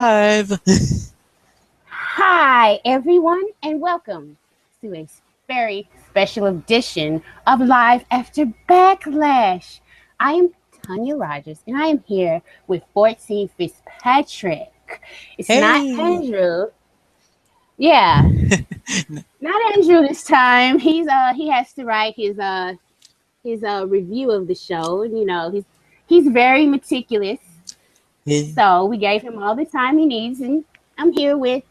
Live. Hi, everyone, and welcome to a very special edition of Live After Backlash. I am Tonya Rodgers, and I am here with 14 Fitzpatrick. It's not Hey. Andrew. Yeah, not Andrew this time. He has to write his review of the show, and he's very meticulous. So we gave him all the time he needs, and I'm here with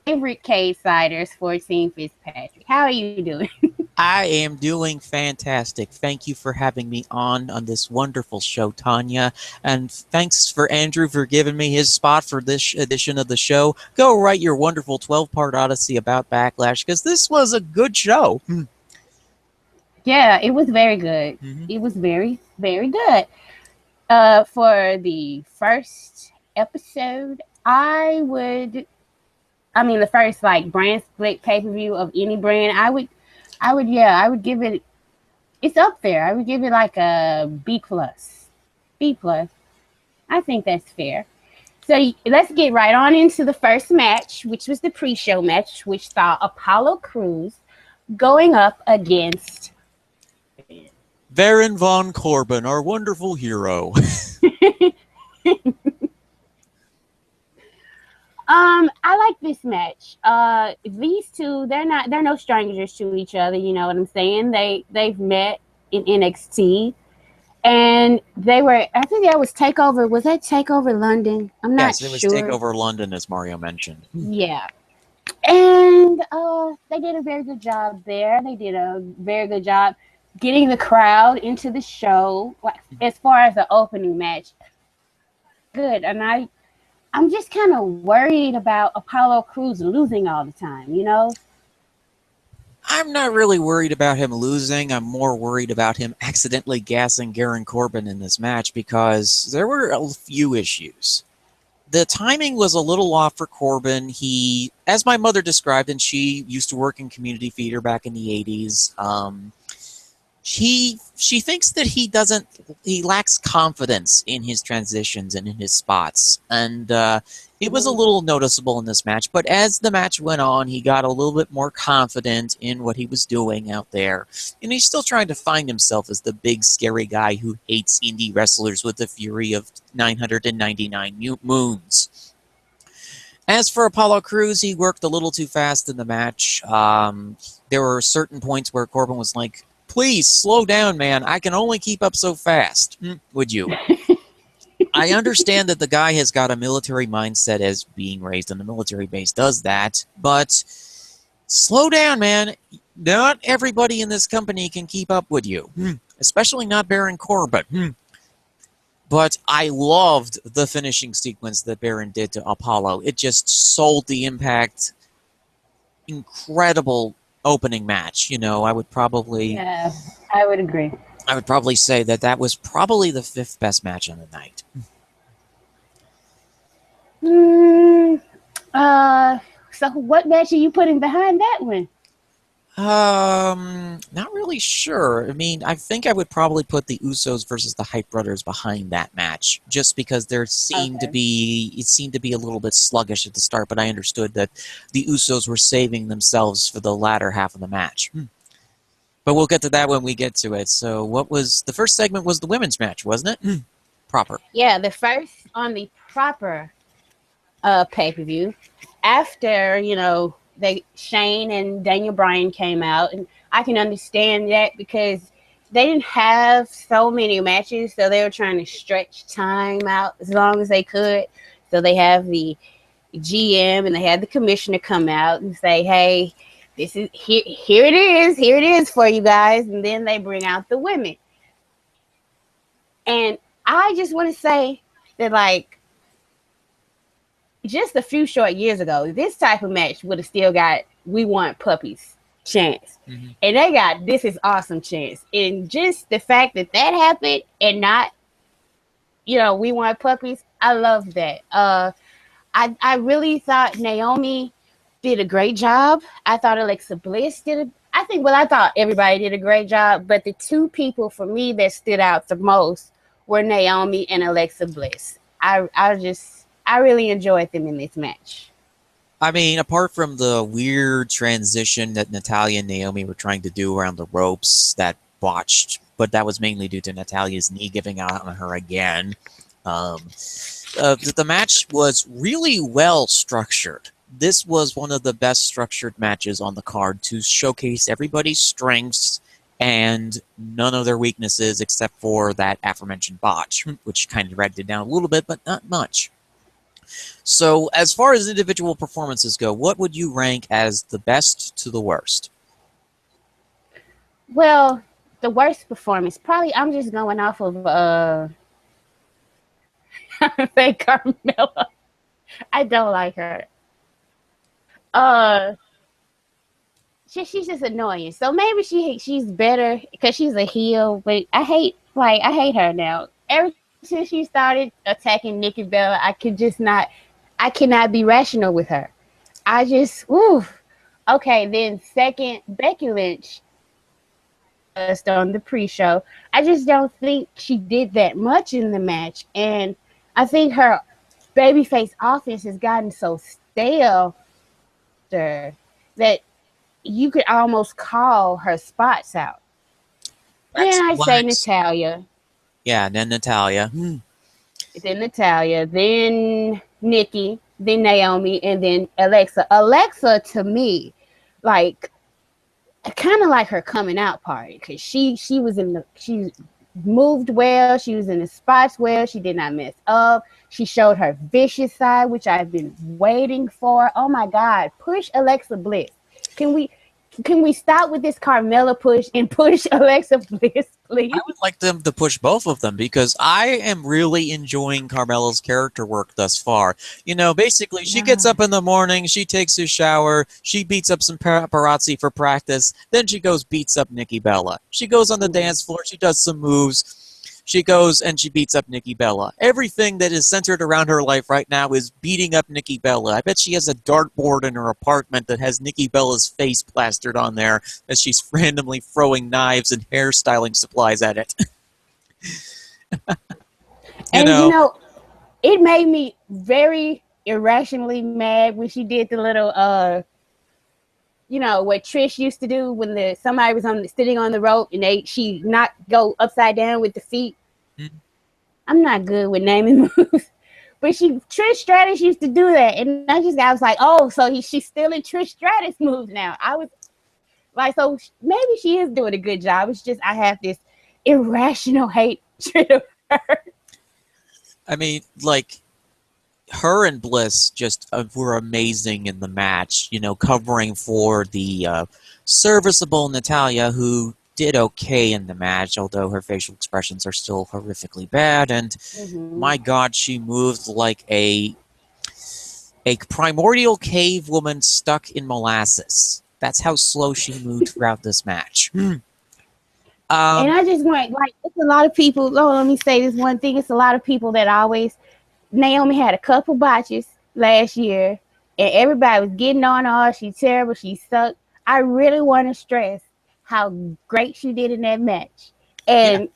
favorite Cagesiders, 14 Fitzpatrick. How are you doing? I am doing fantastic. Thank you for having me on this wonderful show, Tanya. And thanks for Andrew for giving me his spot for this edition of the show. Go write your wonderful 12-part odyssey about Backlash, because this was a good show. Yeah, it was very good. Mm-hmm. It was very, very good. For the first episode, the first like brand split pay-per-view of any brand, I would give it. It's up there. I would give it like a B plus. B plus. I think that's fair. So let's get right on into the first match, which was the pre-show match, which saw Apollo Crews going up against Baron von Corbin, our wonderful hero. I like this match. These two, they're no strangers to each other. You know what I'm saying? They've met in NXT, and I think that was Takeover. Was that Takeover London? I'm not sure. Yes, it was Takeover London, as Mario mentioned. Yeah, and they did a very good job there. They did a very good job getting the crowd into the show. As far as the opening match, good, and I'm just kind of worried about Apollo Crews losing all the time, you know? I'm not really worried about him losing. I'm more worried about him accidentally gassing Baron Corbin in this match, because there were a few issues. The timing was a little off for Corbin. He, as my mother described, and she used to work in community theater back in the 80s, she thinks that he lacks confidence in his transitions and in his spots, and it was a little noticeable in this match. But as the match went on, he got a little bit more confident in what he was doing out there, and he's still trying to find himself as the big scary guy who hates indie wrestlers with the fury of 999 moons. As for Apollo Crews, he worked a little too fast in the match. There were certain points where Corbin was like, "Please slow down, man. I can only keep up so fast." Would you? I understand that the guy has got a military mindset, as being raised on a military base does that, but slow down, man. Not everybody in this company can keep up with you, especially not Baron Corbin. But I loved the finishing sequence that Baron did to Apollo. It just sold the Impact incredible opening match. I would probably... Yeah, I would agree. I would probably say that was probably the 5th best match on the night. So what match are you putting behind that one? Not really sure. I mean, I think I would probably put the Usos versus the Hype Brothers behind that match, just because it seemed to be a little bit sluggish at the start, but I understood that the Usos were saving themselves for the latter half of the match. But we'll get to that when we get to it. So the first segment was the women's match, wasn't it? Proper. Yeah, the first on the proper pay-per-view. After, Shane and Daniel Bryan came out, and I can understand that because they didn't have so many matches, so they were trying to stretch time out as long as they could. So they have the GM and they had the commissioner come out and say, "Hey, this is here it is for you guys," and then they bring out the women. And I just want to say that, like, just a few short years ago, this type of match would have still got "We Want Puppies" chance. And they got "This Is Awesome" chance. And just the fact that happened and not, "We Want Puppies," I love that. I really thought Naomi did a great job. I thought Alexa Bliss I thought everybody did a great job, but the two people for me that stood out the most were Naomi and Alexa Bliss. I I really enjoyed them in this match. I mean, apart from the weird transition that Natalya and Naomi were trying to do around the ropes that botched, but that was mainly due to Natalya's knee giving out on her again. The match was really well structured. This was one of the best structured matches on the card to showcase everybody's strengths and none of their weaknesses except for that aforementioned botch, which kind of dragged it down a little bit, but not much. So, as far as individual performances go, what would you rank as the best to the worst? Well, the worst performance, probably I'm just going off of say Carmella. I don't like her. She's just annoying. So maybe she's better because she's a heel, but I hate her now. Ever since she started attacking Nikki Bella, I cannot be rational with her. I just Okay, then second, Becky Lynch on the pre-show. I just don't think she did that much in the match, and I think her babyface offense has gotten so stale that you could almost call her spots out. Then I say Natalya. Yeah, then Natalya. Then Natalya. Then Nikki. Then Naomi. And then Alexa. Alexa, to me, like, kind of like her coming out party, because she moved well. She was in the spots well. She did not mess up. She showed her vicious side, which I've been waiting for. Oh my God, push Alexa Bliss. Can we stop with this Carmella push and push Alexa Bliss, please? I would like them to push both of them because I am really enjoying Carmella's character work thus far. You know, basically, she gets up in the morning, she takes a shower, she beats up some paparazzi for practice, then she goes beats up Nikki Bella. She goes on the dance floor, she does some moves, she goes and she beats up Nikki Bella. Everything that is centered around her life right now is beating up Nikki Bella. I bet she has a dartboard in her apartment that has Nikki Bella's face plastered on there as she's randomly throwing knives and hairstyling supplies at it. You know, it made me very irrationally mad when she did the little what Trish used to do when somebody was sitting on the rope and she not go upside down with the feet. I'm not good with naming moves, but Trish Stratus used to do that, and I was like, oh, so she's still in Trish Stratus moves now. I was like, so maybe she is doing a good job. It's just I have this irrational hatred of her. I mean, like, her and Bliss just were amazing in the match, you know, covering for the serviceable Natalya, who did okay in the match, although her facial expressions are still horrifically bad, and my God, she moved like a primordial cave woman stuck in molasses. That's how slow she moved throughout this match. And I just want, like, it's a lot of people, let me say this one thing, it's a lot of people that Naomi had a couple botches last year, and everybody was getting on her. She's terrible. She sucked. I really want to stress how great she did in that match, and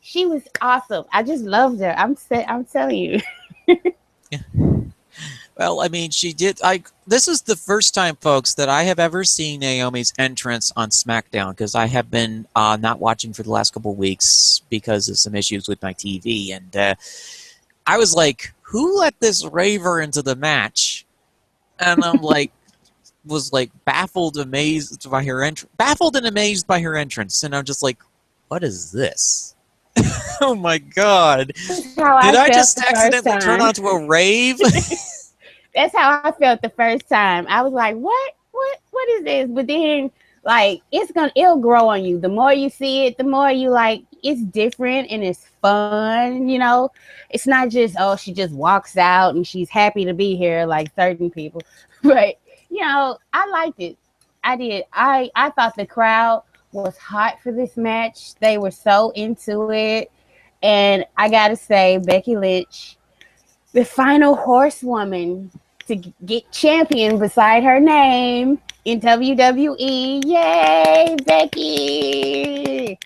she was awesome. I just loved her. I'm telling you. Yeah. Well, I mean, she did. This is the first time, folks, that I have ever seen Naomi's entrance on SmackDown, because I have been not watching for the last couple of weeks because of some issues with my TV, and I was like, who let this raver into the match? And I'm like, was like baffled and amazed by her entrance. And I'm just like, what is this? Oh my God. Did I just accidentally turn onto a rave? That's how I felt the first time. I was like, what is this? But then, like, it'll grow on you. The more you see it, the more you like, it's different and it's fun, you know. It's not just, oh, she just walks out and she's happy to be here like certain people. But, you know, I liked it. I did. I thought the crowd was hot for this match. They were so into it. And I gotta say, Becky Lynch, the final horsewoman to get champion beside her name in WWE. Yay, Becky!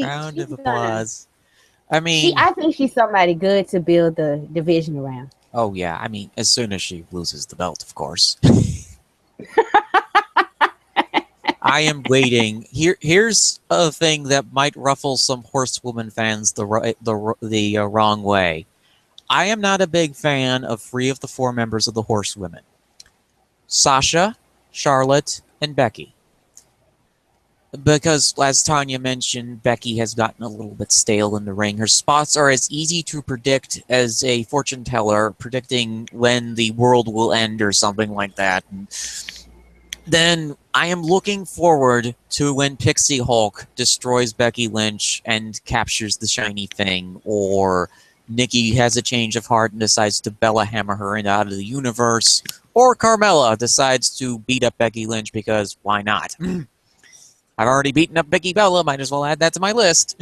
Round of applause. I mean, I think she's somebody good to build the division around. oh yeah, I mean, as soon as she loses the belt, of course. I am waiting. Here's a thing that might ruffle some Horsewoman fans the wrong way. I am not a big fan of 3 of the 4 members of the Horsewomen: Sasha, Charlotte, and Becky. Because, as Tonya mentioned, Becky has gotten a little bit stale in the ring. Her spots are as easy to predict as a fortune teller predicting when the world will end or something like that. And then I am looking forward to when Pixie Hulk destroys Becky Lynch and captures the shiny thing, or Nikki has a change of heart and decides to Bella Hammer her out of the universe, or Carmella decides to beat up Becky Lynch because why not? I've already beaten up Becky Bella, might as well add that to my list.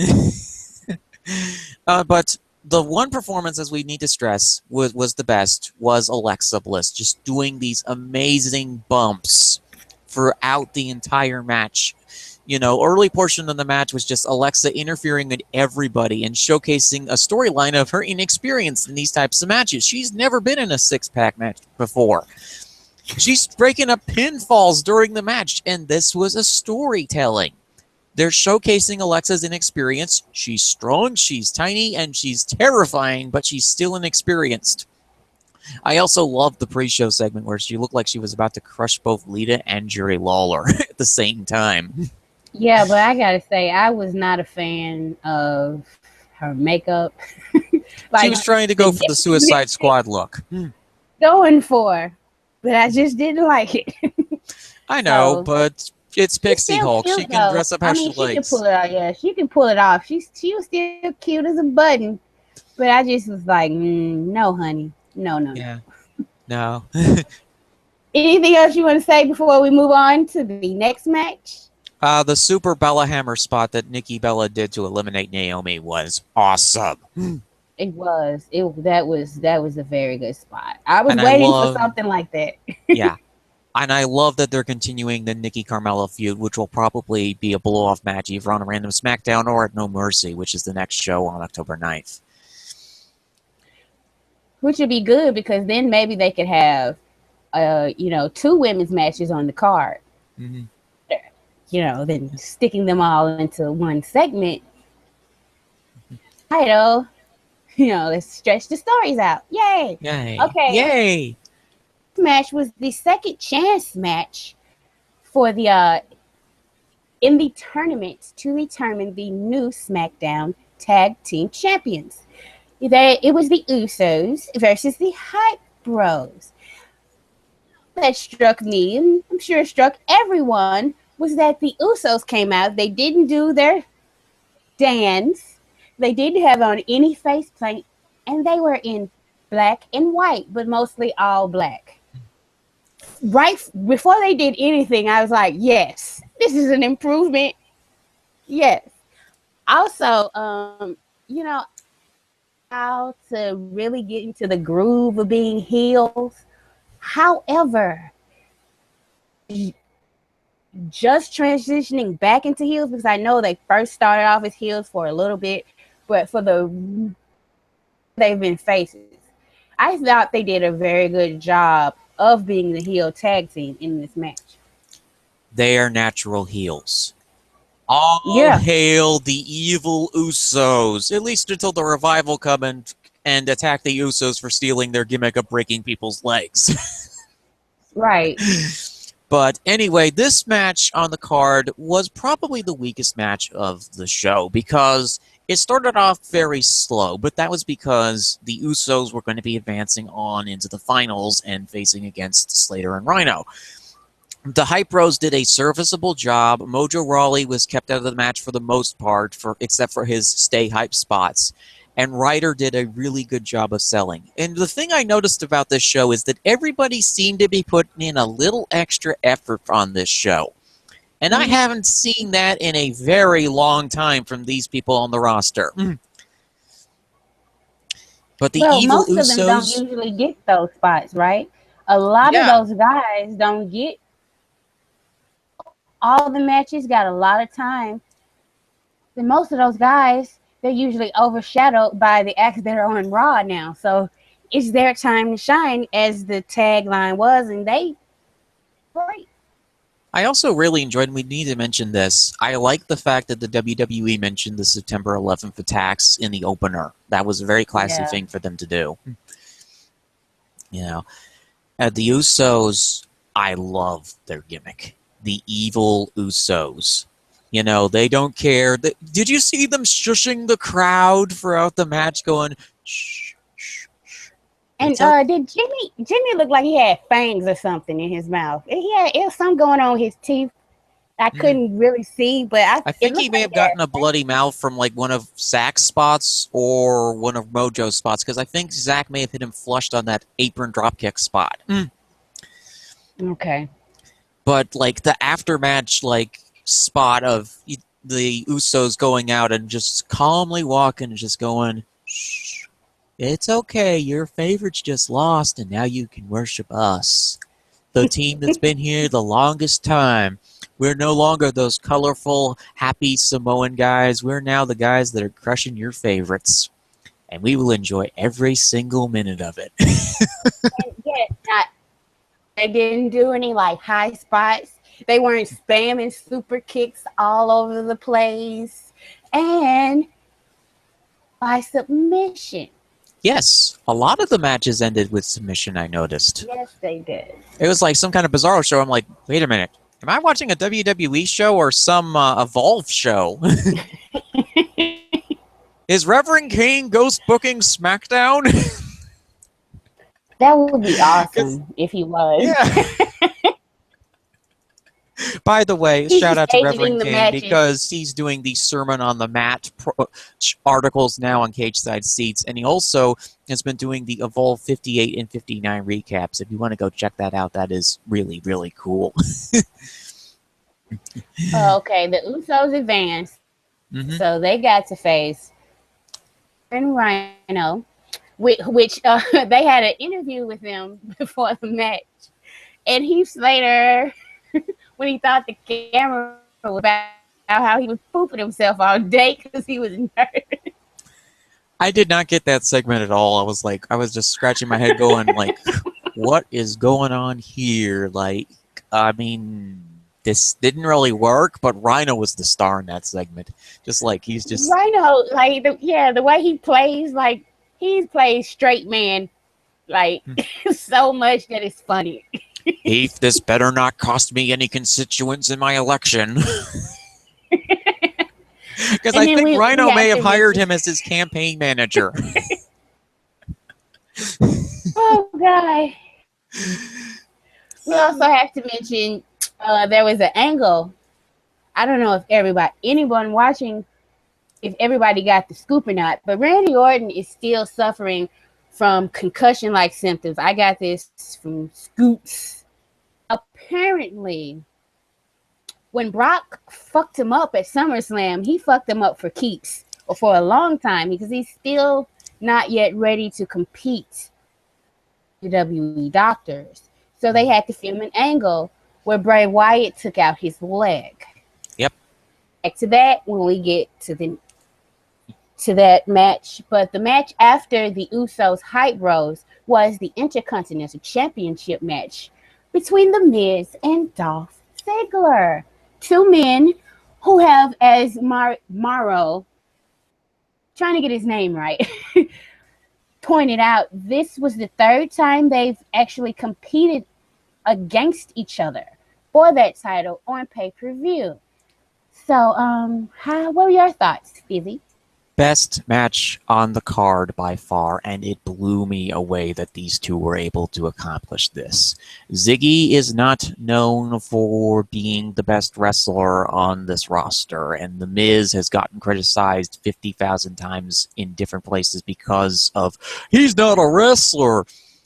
But the one performance, as we need to stress, was the best, was Alexa Bliss, just doing these amazing bumps throughout the entire match. You know, early portion of the match was just Alexa interfering with everybody and showcasing a storyline of her inexperience in these types of matches. She's never been in a 6-pack match before. She's breaking up pinfalls during the match, and this was a storytelling. They're showcasing Alexa's inexperience. She's strong, she's tiny, and she's terrifying, but she's still inexperienced. I also loved the pre-show segment where she looked like she was about to crush both Lita and Jerry Lawler at the same time. Yeah, but I gotta say, I was not a fan of her makeup. She was trying to go for the Suicide Squad look. Going for, but I just didn't like it. I know, but it's Pixie Hulk. Cute, she can dress up how she likes. She can pull it off. Yeah, she can pull it off. She was still cute as a button, but I just was like, no, honey, no. Yeah, no. Anything else you want to say before we move on to the next match? The Super Bella Hammer spot that Nikki Bella did to eliminate Naomi was awesome. It was. That was a very good spot. I was waiting for something like that. Yeah. And I love that they're continuing the Nikki Carmella feud, which will probably be a blow-off match either on a random SmackDown or at No Mercy, which is the next show on October 9th. Which would be good because then maybe they could have, 2 women's matches on the card. Mm-hmm. Then sticking them all into one segment. Title, let's stretch the stories out. Yay! Yay! Okay. Yay! This match was the second chance match for the in the tournament to determine the new SmackDown Tag Team Champions. It was the Usos versus the Hype Bros. That struck me, and I'm sure it struck everyone, was that the Usos came out. They didn't do their dance. They didn't have on any faceplate, and they were in black and white, but mostly all black. Right before they did anything, I was like, yes, this is an improvement. Yes. Also, how to really get into the groove of being heels. However, just transitioning back into heels, because I know they first started off as heels for a little bit, but they've been faces. I thought they did a very good job of being the heel tag team in this match. They are natural heels. All hail the evil Usos, at least until the Revival come and attack the Usos for stealing their gimmick of breaking people's legs. Right. But anyway, this match on the card was probably the weakest match of the show because it started off very slow, but that was because the Usos were going to be advancing on into the finals and facing against Slater and Rhino. The Hype Bros did a serviceable job. Mojo Rawley was kept out of the match for the most part, except for his stay hype spots. And Ryder did a really good job of selling. And the thing I noticed about this show is that everybody seemed to be putting in a little extra effort on this show. And I haven't seen that in a very long time from these people on the roster. But the evil Usos... most of them don't usually get those spots, right? A lot of those guys don't get all the matches, got a lot of time. And most of those guys they're usually overshadowed by the acts that are on Raw now. So it's their time to shine, as the tagline was, and they great. I also really enjoyed, and we need to mention this, I like the fact that the WWE mentioned the September 11th attacks in the opener. That was a very classy thing for them to do. You know, at the Usos, I love their gimmick. The evil Usos. You know, they don't care. Did you see them shushing the crowd throughout the match going, shh, shh, shh? And did Jimmy look like he had fangs or something in his mouth? It was something going on with his teeth. I couldn't really see, but I think he may have gotten a bloody mouth from like one of Zach's spots or one of Mojo's spots, because I think Zach may have hit him flushed on that apron dropkick spot. Okay. But like the aftermatch like spot of the Usos going out and just calmly walking and just going, shh, it's okay, your favorites just lost and now you can worship us. The team that's been here the longest time. We're no longer those colorful, happy Samoan guys. We're now the guys that are crushing your favorites. And we will enjoy every single minute of it. They didn't do any like high spots. They weren't spamming super kicks all over the place. And by submission. Yes, a lot of the matches ended with submission, I noticed. Yes, they did. It was like some kind of Bizarro show. I'm like, wait a minute. Am I watching a WWE show or some Evolve show? Is Reverend Kane ghost booking SmackDown? That would be awesome if he was. Yeah. By the way, shout out to Reverend Kane matches. because he's doing the Sermon on the Mat articles now on Cage Side Seats, and he also has been doing the Evolve 58 and 59 recaps. If you want to go check that out, that is really, really cool. Okay, the Usos advanced, so they got to face and Rhino, which they had an interview with him before the match, and Heath Slater, when he thought the camera was about how he was pooping himself all day because he was nervous. I did not get that segment at all. I was just scratching my head going like, what is going on here? Like, I mean, this didn't really work, but Rhino was the star in that segment. Just like, he's just... Rhino, like, the way he plays, like, he plays straight man, like, so much that it's funny. Heath, this better not cost me any constituents in my election. Because I think Rhino may have hired him as his campaign manager. Oh, God. We also have to mention there was an angle. I don't know if anyone watching, if everybody got the scoop or not, but Randy Orton is still suffering from concussion-like symptoms. I got this from Scoops. Apparently, when Brock fucked him up at SummerSlam, he fucked him up for keeps, or for a long time, because he's still not yet ready to compete with WWE doctors. So they had to film an angle where Bray Wyatt took out his leg. Yep. Back to that when we get to that match. But the match after the Usos hype rose was the Intercontinental Championship match between The Miz and Dolph Ziggler. Two men who have, as Morrow, trying to get his name right, pointed out, this was the third time they've actually competed against each other for that title on pay-per-view. So, what were your thoughts, Fizzy? Best match on the card by far, and it blew me away that these two were able to accomplish this. Ziggy is not known for being the best wrestler on this roster, and The Miz has gotten criticized 50,000 times in different places because of, he's not a wrestler,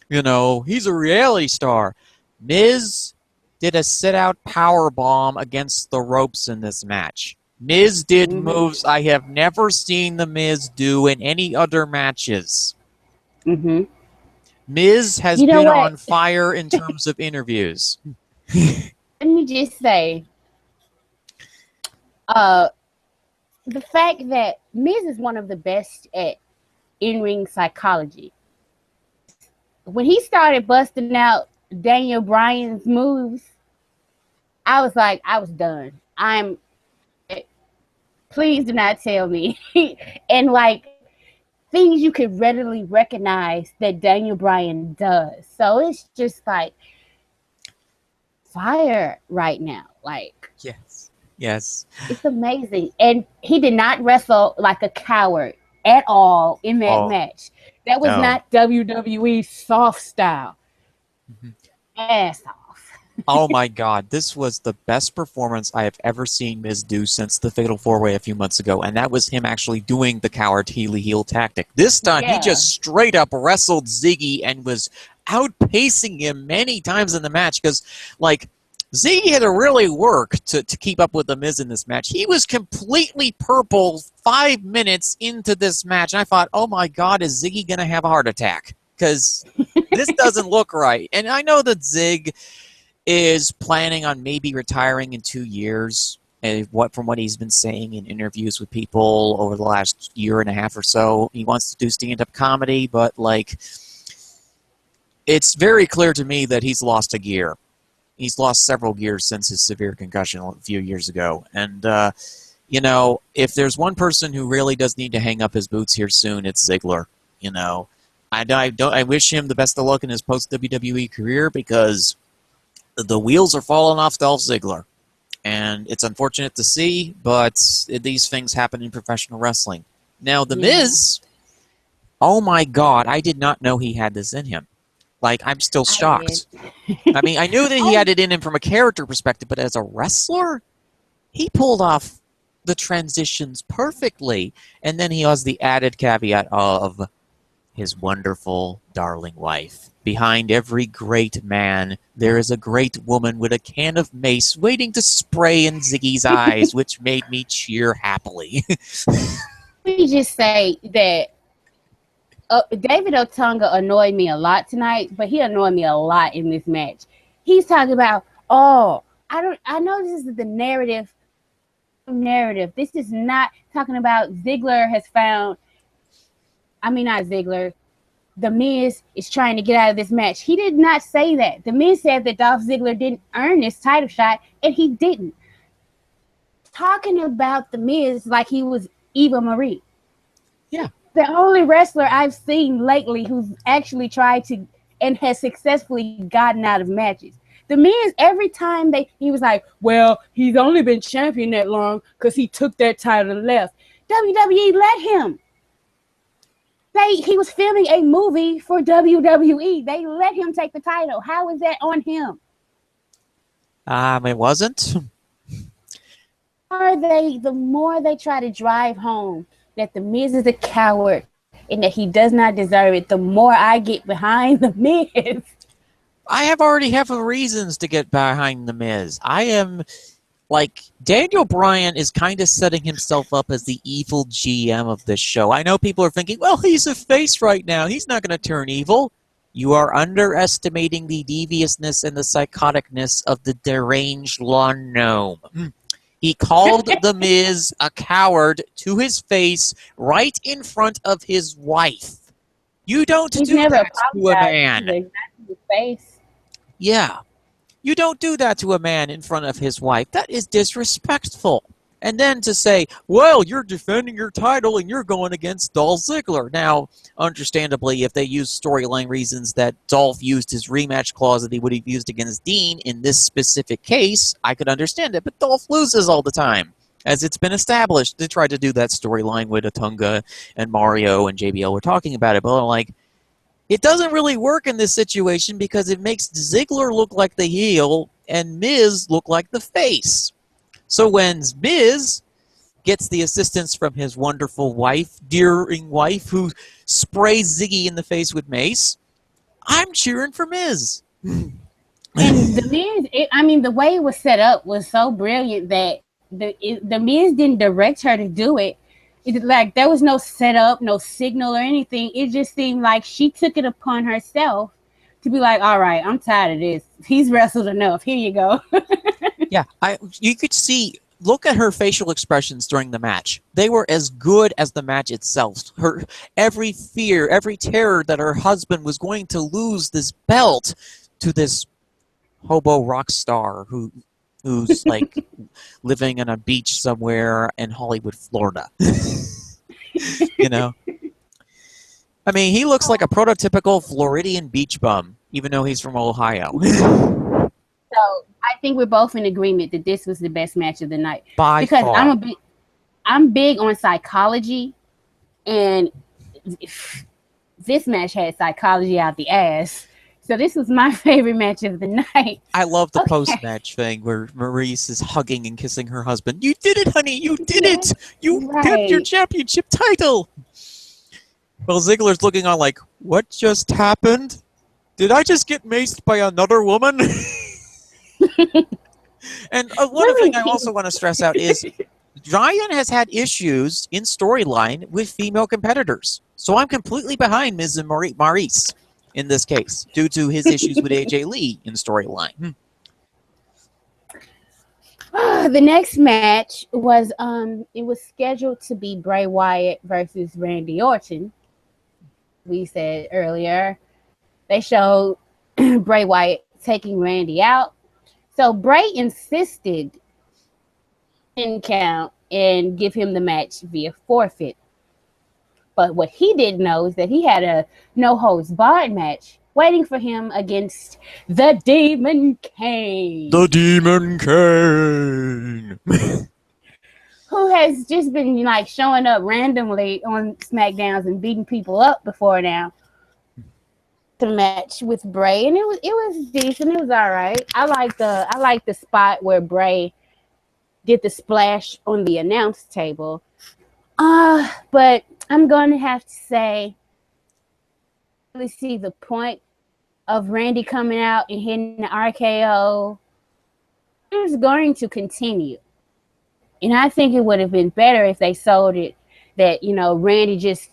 he's a reality star. Miz did a sit-out power bomb against the ropes in this match. Miz did moves I have never seen The Miz do in any other matches. Miz has been on fire in terms of interviews. Let me just say, the fact that Miz is one of the best at in-ring psychology. When he started busting out Daniel Bryan's moves, I was like, I was done. Please do not tell me. And like things you could readily recognize that Daniel Bryan does. So it's just like fire right now. Like, Yes. it's amazing. And he did not wrestle like a coward at all in that match. That was not WWE soft style. Ass off. Oh my God, this was the best performance I have ever seen Miz do since the Fatal 4-Way a few months ago, and that was him actually doing the coward heel tactic. This time, he just straight up wrestled Ziggy and was outpacing him many times in the match, because, like, Ziggy had to really work to keep up with the Miz in this match. He was completely purple 5 minutes into this match, and I thought, oh my God, is Ziggy going to have a heart attack? Because this doesn't look right. And I know that Zig is planning on maybe retiring in 2 years, from what he's been saying in interviews with people over the last year and a half or so. He wants to do stand-up comedy, but like, it's very clear to me that he's lost a gear. He's lost several gears since his severe concussion a few years ago. And, you know, if there's one person who really does need to hang up his boots here soon, it's Ziggler. You know, I wish him the best of luck in his post-WWE career, because the wheels are falling off Dolph Ziggler. And it's unfortunate to see, but these things happen in professional wrestling. Now, The Miz, oh my God, I did not know he had this in him. Like, I'm still shocked. I mean, I knew that he had it in him from a character perspective, but as a wrestler, he pulled off the transitions perfectly. And then he has the added caveat of his wonderful, darling wife. Behind every great man, there is a great woman with a can of mace waiting to spray in Ziggy's eyes, which made me cheer happily. Let me just say that David Otunga annoyed me a lot tonight, but he annoyed me a lot in this match. He's talking about, I know this is the narrative. This is not talking about Ziggler has found, not Ziggler. The Miz is trying to get out of this match. He did not say that. The Miz said that Dolph Ziggler didn't earn this title shot, and he didn't. Talking about The Miz like he was Eva Marie. Yeah. The only wrestler I've seen lately who's actually tried to and has successfully gotten out of matches. The Miz, every time he was like, well, he's only been champion that long because he took that title and left. WWE let him. He was filming a movie for WWE. They let him take the title. How is that on him? It wasn't. The more they try to drive home that The Miz is a coward and that he does not deserve it, the more I get behind The Miz. I already have reasons to get behind The Miz. I am, like, Daniel Bryan is kind of setting himself up as the evil GM of this show. I know people are thinking, well, he's a face right now. He's not going to turn evil. You are underestimating the deviousness and the psychoticness of the deranged lawn gnome. He called The Miz a coward to his face right in front of his wife. You don't do that to a man. Face. Yeah. You don't do that to a man in front of his wife. That is disrespectful. And then to say, well, you're defending your title and you're going against Dolph Ziggler. Now, understandably, if they use storyline reasons that Dolph used his rematch clause that he would have used against Dean in this specific case, I could understand it. But Dolph loses all the time, as it's been established. They tried to do that storyline with Otunga and Mario and JBL were talking about it. But I'm like, it doesn't really work in this situation because it makes Ziggler look like the heel and Miz look like the face. So when Miz gets the assistance from his wonderful wife, dearing wife, who sprays Ziggy in the face with mace, I'm cheering for Miz. And The Miz, the way it was set up was so brilliant that the Miz didn't direct her to do it. Like, there was no setup, no signal or anything. It just seemed like she took it upon herself to be like, all right, I'm tired of this. He's wrestled enough. Here you go. Yeah, you could see look at her facial expressions during the match. They were as good as the match itself. Her every fear, every terror that her husband was going to lose this belt to this hobo rock star who's like living on a beach somewhere in Hollywood, Florida. You know? I mean, he looks like a prototypical Floridian beach bum, even though he's from Ohio. So I think we're both in agreement that this was the best match of the night. By because far. I'm big on psychology, and this match had psychology out the ass. So this was my favorite match of the night. I love the post-match thing where Maurice is hugging and kissing her husband. You did it, honey! You did it! You kept your championship title! Well, Ziggler's looking on like, what just happened? Did I just get maced by another woman? And one other thing I also want to stress out is Ryan has had issues in storyline with female competitors. So I'm completely behind Miz and Maurice in this case, due to his issues with AJ Lee in storyline. The next match was it was scheduled to be Bray Wyatt versus Randy Orton. We said earlier they showed Bray Wyatt taking Randy out. So Bray insisted in count and give him the match via forfeit. But what he didn't know is that he had a no-holds-barred match waiting for him against the Demon Kane. The Demon Kane! Who has just been like showing up randomly on SmackDowns and beating people up before now. The match with Bray, and it was decent. It was all right. I like the spot where Bray did the splash on the announce table. But I'm going to have to say, let's see the point of Randy coming out and hitting the RKO. It was going to continue. And I think it would have been better if they sold it that, Randy just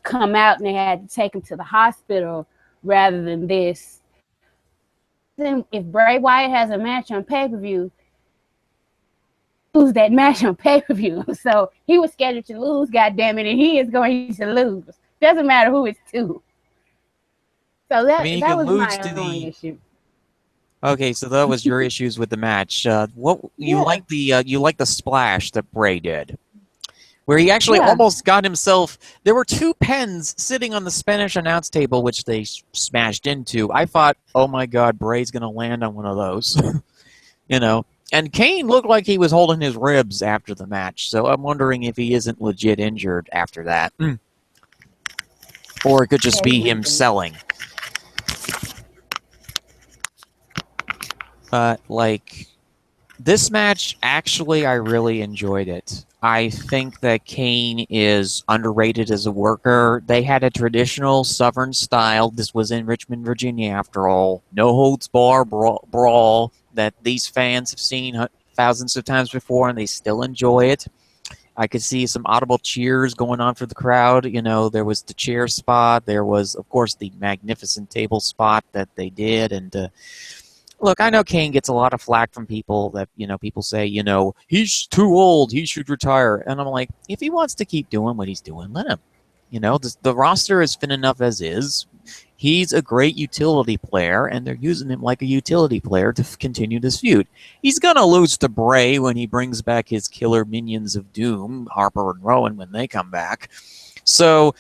come out and they had to take him to the hospital rather than this. Then if Bray Wyatt has a match on pay-per-view, lose that match on pay-per-view. So he was scheduled to lose, goddammit, and he is going to lose. Doesn't matter who it's to. So that was my only issue. Okay, so that was your issues with the match. You like the splash that Bray did, where he actually almost got himself. There were two pens sitting on the Spanish announce table, which they smashed into. I thought, oh my God, Bray's gonna land on one of those, And Kane looked like he was holding his ribs after the match, so I'm wondering if he isn't legit injured after that, or it could just be him selling. But, this match, actually, I really enjoyed it. I think that Kane is underrated as a worker. They had a traditional Southern style. This was in Richmond, Virginia, after all. No-holds-bar brawl that these fans have seen thousands of times before, and they still enjoy it. I could see some audible cheers going on for the crowd. There was the chair spot. There was, of course, the magnificent table spot that they did, and... Look, I know Kane gets a lot of flack from people that, people say, he's too old, he should retire. And I'm like, if he wants to keep doing what he's doing, let him. The roster is thin enough as is. He's a great utility player, and they're using him like a utility player to continue this feud. He's going to lose to Bray when he brings back his killer minions of doom, Harper and Rowan, when they come back. So...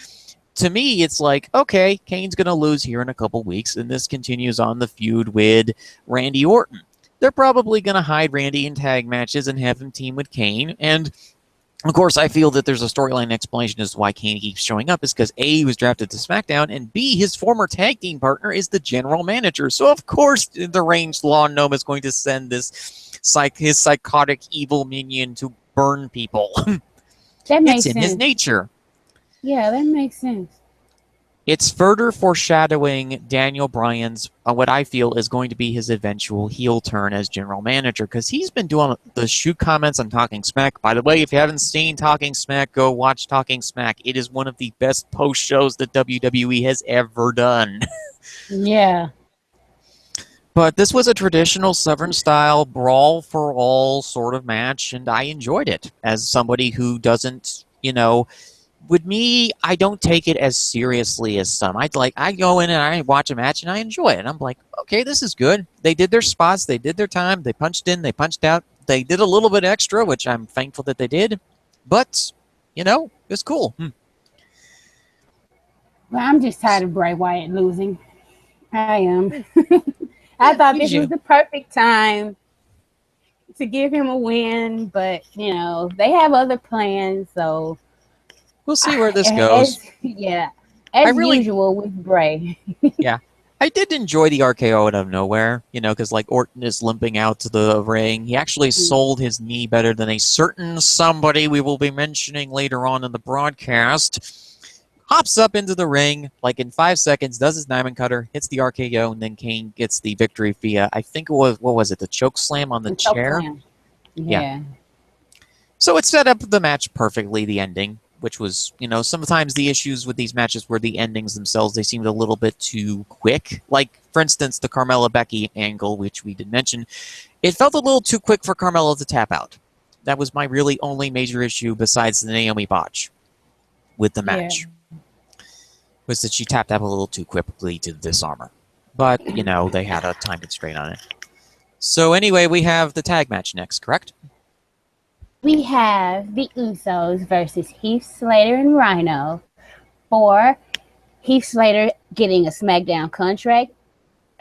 to me, it's like, okay, Kane's going to lose here in a couple weeks, and this continues on the feud with Randy Orton. They're probably going to hide Randy in tag matches and have him team with Kane, and of course, I feel that there's a storyline explanation as to why Kane keeps showing up is because A, he was drafted to SmackDown, and B, his former tag team partner is the general manager. So, of course, the Ranged Lawn Gnome is going to send his psychotic evil minion to burn people. That makes sense. It's in his nature. Yeah, that makes sense. It's further foreshadowing Daniel Bryan's, what I feel is going to be his eventual heel turn as general manager, because he's been doing the shoot comments on Talking Smack. By the way, if you haven't seen Talking Smack, go watch Talking Smack. It is one of the best post shows that WWE has ever done. Yeah. But this was a traditional Southern-style brawl-for-all sort of match, and I enjoyed it. As somebody who doesn't, with me, I don't take it as seriously as some. I go in and I watch a match and I enjoy it. And I'm like, okay, this is good. They did their spots, they did their time, they punched in, they punched out, they did a little bit extra, which I'm thankful that they did. But, it's cool. Well, I'm just tired of Bray Wyatt losing. I am. I thought this was the perfect time to give him a win, but they have other plans, so we'll see where this goes. As usual with Bray. Yeah. I did enjoy the RKO out of nowhere, because Orton is limping out to the ring. He actually sold his knee better than a certain somebody we will be mentioning later on in the broadcast. Hops up into the ring, in 5 seconds, does his diamond cutter, hits the RKO, and then Kane gets the victory via, I think it was, what was it, the choke slam on the chair? Yeah. So it set up the match perfectly, the ending, which was, sometimes the issues with these matches were the endings themselves. They seemed a little bit too quick. For instance, the Carmella Becky angle, which we did mention, it felt a little too quick for Carmella to tap out. That was my really only major issue besides the Naomi botch with the match. Yeah. Was that she tapped out a little too quickly to disarm her. But, they had a time constraint on it. So anyway, we have the tag match next, correct? We have the Usos versus Heath Slater and Rhino for Heath Slater getting a SmackDown contract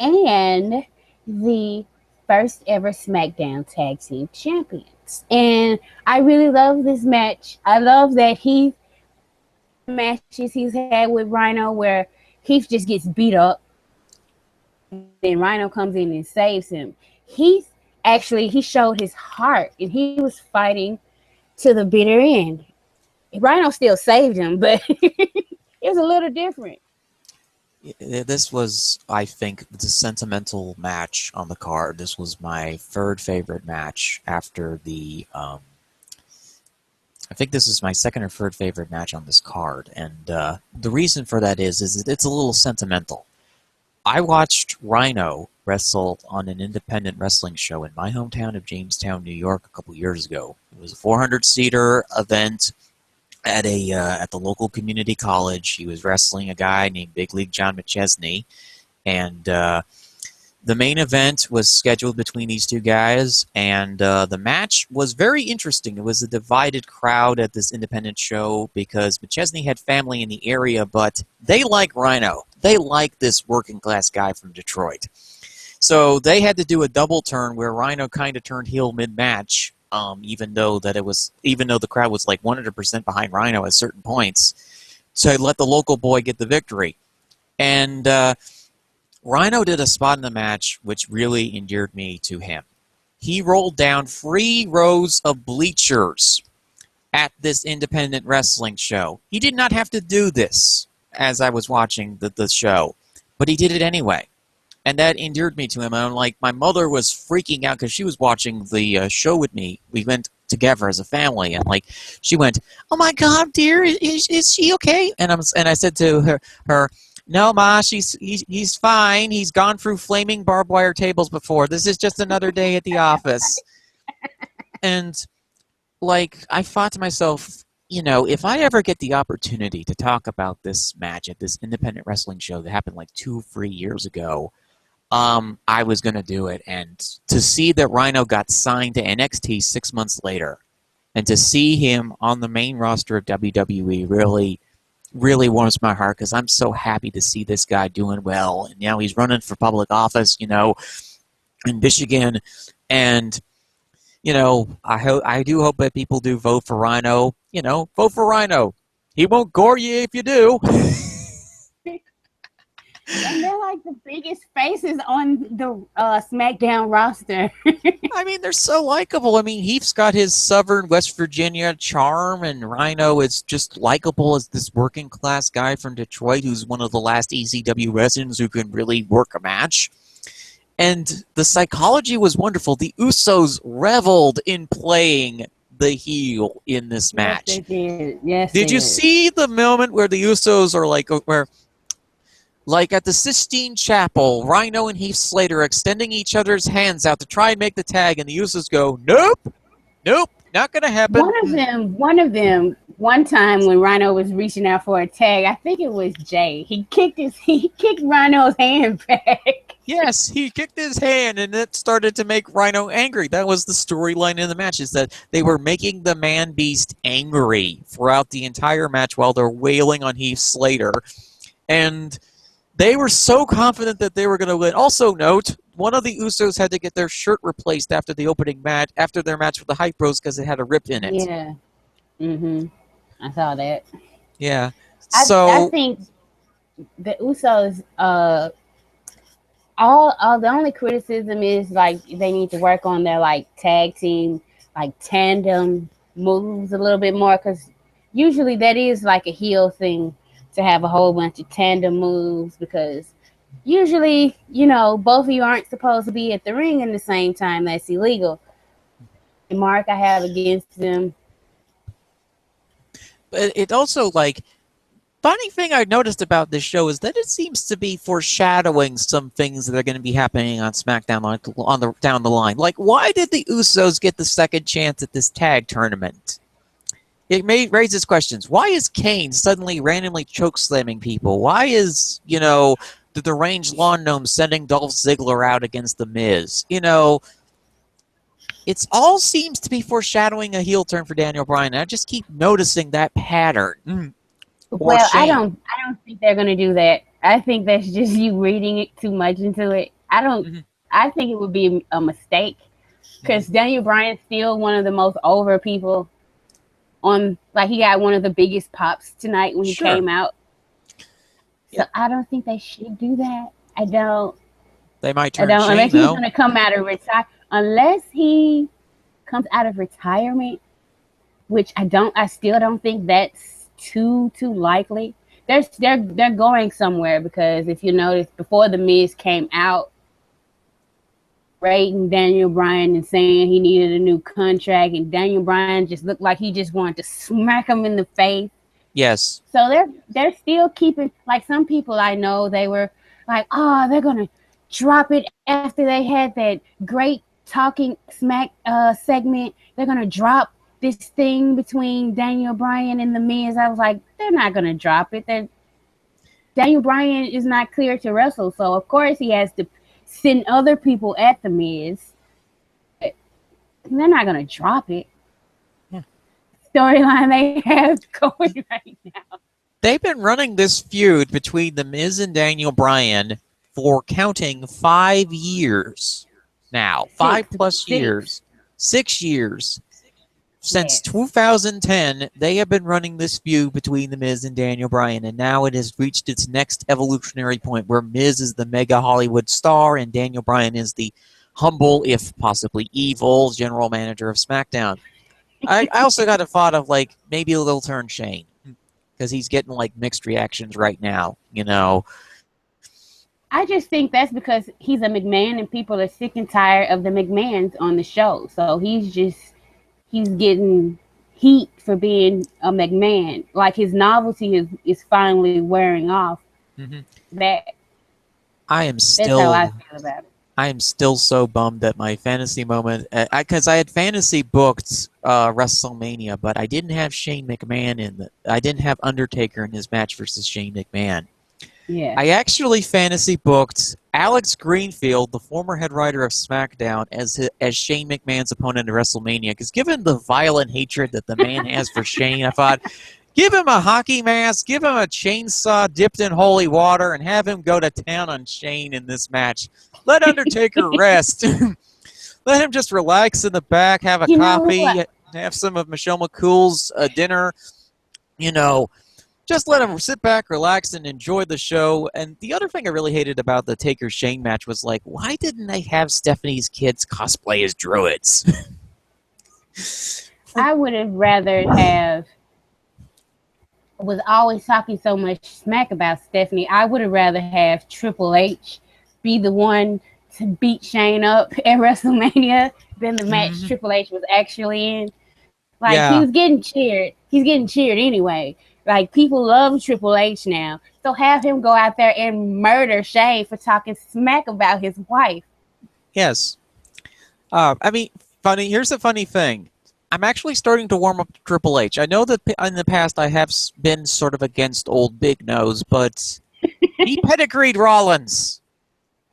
and the first ever SmackDown Tag Team Champions. And I really love this match. I love that matches he's had with Rhino where Heath just gets beat up, then Rhino comes in and saves him. He showed his heart and he was fighting to the bitter end. Rhino still saved him, but it was a little different. This was, I think, the sentimental match on the card. This was my third favorite match after the I think this is my second or third favorite match on this card, and the reason for that is it's a little sentimental. I watched Rhino wrestle on an independent wrestling show in my hometown of Jamestown, New York, a couple years ago. It was a 400-seater event at the local community college. He was wrestling a guy named Big League John McChesney, and the main event was scheduled between these two guys, and the match was very interesting. It was a divided crowd at this independent show because McChesney had family in the area, but they like Rhino. They like this working-class guy from Detroit. So they had to do a double turn where Rhino kind of turned heel mid-match, even though the crowd was 100% behind Rhino at certain points, to let the local boy get the victory. And Rhino did a spot in the match which really endeared me to him. He rolled down 3 rows of bleachers at this independent wrestling show. He did not have to do this as I was watching the show, but he did it anyway. And that endeared me to him. And my mother was freaking out because she was watching the show with me. We went together as a family, and she went, "Oh my God, dear, is she okay?" And I said to her, "No, Ma, he's fine. He's gone through flaming barbed wire tables before. This is just another day at the office." And I thought to myself, if I ever get the opportunity to talk about this match at this independent wrestling show that happened 2 or 3 years ago, I was going to do it. And to see that Rhino got signed to NXT 6 months later, and to see him on the main roster of WWE really warms my heart, because I'm so happy to see this guy doing well. And now he's running for public office, in Michigan. And, I do hope that people do vote for Rhino. Vote for Rhino. He won't gore you if you do. And they're the biggest faces on the SmackDown roster. I mean, they're so likable. I mean, Heath's got his Southern West Virginia charm, and Rhino is just likable as this working-class guy from Detroit who's one of the last ECW wrestlers who can really work a match. And the psychology was wonderful. The Usos reveled in playing the heel in this match. Yes, they did. Yes, did you see the moment where the Usos are Like at the Sistine Chapel, Rhino and Heath Slater extending each other's hands out to try and make the tag, and the Usos go, nope, nope, not going to happen. One time when Rhino was reaching out for a tag, I think it was Jay. He kicked Rhino's hand back. Yes, he kicked his hand, and it started to make Rhino angry. That was the storyline in the match, is that they were making the Man-Beast angry throughout the entire match while they're wailing on Heath Slater. And they were so confident that they were going to win. Also note, one of the Usos had to get their shirt replaced after the opening match, after their match with the Hype Bros, because it had a rip in it. Yeah. Mm-hmm. I saw that. Yeah. So I think the Usos, all the only criticism is like they need to work on their like tag team, like tandem moves a little bit more, because usually that is like a heel thing to have a whole bunch of tandem moves, because usually, you know, both of you aren't supposed to be at the ring in the same time. That's illegal. The mark I have against them. But it also, like, funny thing I noticed about this show is that it seems to be foreshadowing some things that are going to be happening on SmackDown down the line. Like, why did the Usos get the second chance at this tag tournament? It raises questions. Why is Kane suddenly randomly chokeslamming people? Why is, you know, the deranged lawn gnome sending Dolph Ziggler out against The Miz? You know, it all seems to be foreshadowing a heel turn for Daniel Bryan. I just keep noticing that pattern. Well, I don't think they're going to do that. I think that's just you reading it too much into it. I think it would be a mistake, because Daniel Bryan's still one of the most over people on, like, he got one of the biggest pops tonight when he came out. So I don't think they should do that. I don't. They might turn Shane, unless he's going to come out of retire. Unless he comes out of retirement, which I still don't think that's too likely. They're going somewhere, because if you notice, before The Miz came out, rating Daniel Bryan and saying he needed a new contract, and Daniel Bryan just looked like he just wanted to smack him in the face. Yes. So they're still keeping, like, some people I know, they were like, oh, they're gonna drop it after they had that great talking smack segment. They're gonna drop this thing between Daniel Bryan and The Miz. I was like, they're not gonna drop it. Daniel Bryan is not clear to wrestle, so of course he has to send other people at The Miz. They're not going to drop it. Yeah. Storyline they have going right now. They've been running this feud between The Miz and Daniel Bryan for counting 5 years now. 5+ years. 6 years. Since 2010, they have been running this feud between The Miz and Daniel Bryan, and now it has reached its next evolutionary point where Miz is the mega Hollywood star and Daniel Bryan is the humble, if possibly evil, general manager of SmackDown. I also got a thought of, like, maybe they'll turn Shane, because he's getting, like, mixed reactions right now, you know. I just think that's because he's a McMahon and people are sick and tired of the McMahons on the show, so he's getting heat for being a McMahon. Like, his novelty is finally wearing off. Mm-hmm. That's how I feel about it. I am still so bummed at my fantasy moment, because I had fantasy booked WrestleMania, but I didn't have Shane McMahon I didn't have Undertaker in his match versus Shane McMahon. Yeah. I actually fantasy booked Alex Greenfield, the former head writer of SmackDown, as Shane McMahon's opponent at WrestleMania. Because given the violent hatred that the man has for Shane, I thought, give him a hockey mask, give him a chainsaw dipped in holy water, and have him go to town on Shane in this match. Let Undertaker rest. Let him just relax in the back, have a coffee, have some of Michelle McCool's dinner, you know. Just let him sit back, relax, and enjoy the show. And the other thing I really hated about the Taker-Shane match was, like, why didn't they have Stephanie's kids cosplay as druids? I would have rather have, was always talking so much smack about Stephanie, I would have rather have Triple H be the one to beat Shane up at WrestleMania than the match Triple H was actually in. Like, he was getting cheered. He's getting cheered anyway. Like, people love Triple H now. So have him go out there and murder Shane for talking smack about his wife. Yes. I mean, funny. Here's the funny thing. I'm actually starting to warm up to Triple H. I know that in the past I have been sort of against old Big Nose, but he pedigreed Rollins.